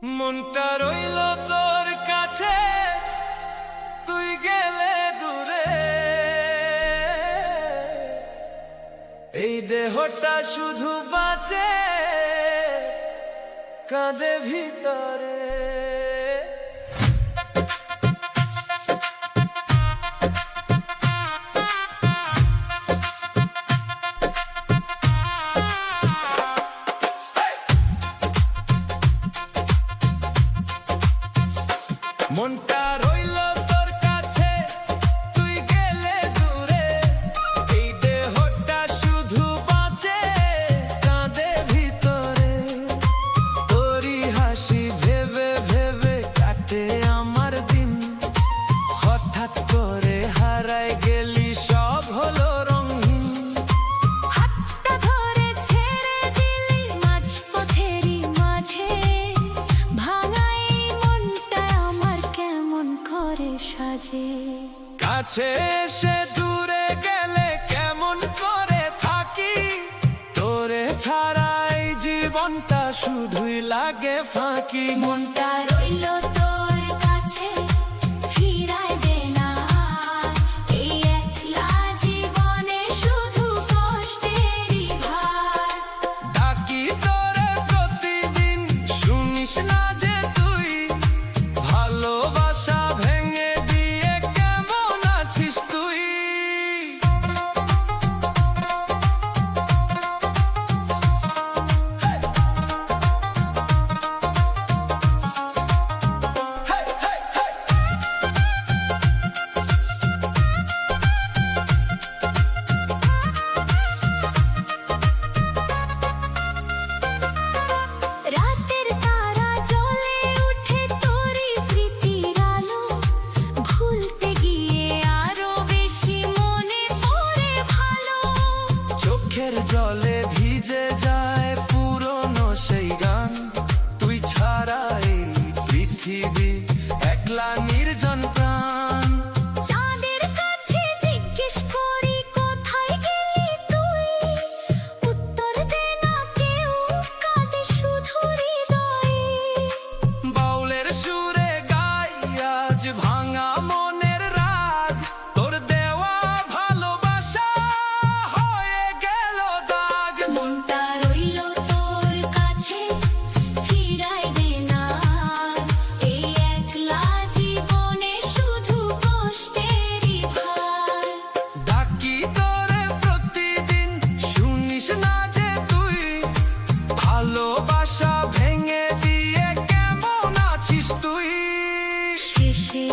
মনটা রইল তোর কাছে, তুই গেলে দূরে। এই দেহটা শুধু বাঁচে কাঁদে ভিতরে। মনটা রইল তোর কাছে, তুই গেলে দূরে। এই দেহটা শুধু বাঁচে কাঁদে ভিতরে। তোরই হাসি ভেবে ভেবে কাটে আমার দিন। হঠাৎ করে হারায় গেলি, সব হলো রঙিন। হাতটা ধরে ছেড়ে দিলি মাঝপথেরই মাঝে। ভাঙা এই মনটা আমার কেমন করে সাজে। কাছে এসে দূরে গেলে কেমন করে থাকি। তোরে ছাড়া এই জীবনটা শুধুই লাগে ফাঁকি। মনটা রইল তোর কাছে, ফিরায় দে না আর। এই একলা জীবনে শুধু কষ্টেরই ভার। ডাকি তোরে প্রতিদিন, শুনিস না যে তুই। ভালোবাসা ভেঙে দিয়ে কেমন আছিস তুই। রাতের তারা জ্বলে উঠে তোরই স্মৃতির আলো। ভুলতে গিয়ে আরো বেশি মনে পড়ে ভালো। চোখের জলে ভিজে যায় পুরনো সেই গান। তুই ছাড়া এই পৃথিবী একলা নির্জন প্রাণ। চাঁদের কাছে জিজ্ঞেস করি কোথায় গেলি তুই। উত্তর দে না কেউ, কাঁদে শুধু হৃদয়ে। বাউলের সুরে গাই আজ ভাঙা মনের রাগ। তোর দেওয়া ভালোবাসা হয়ে গেল দাগ। মনটা রইল তোর কাছে, ফিরায় দে না আর। এই একলা জীবনে শুধু কষ্টেরই ভার। ডাকি তোরে প্রতিদিন, শুনিস না যে তুই। ভালোবাসা ভেঙে দিয়ে কেমন আছিস তুই। শেষে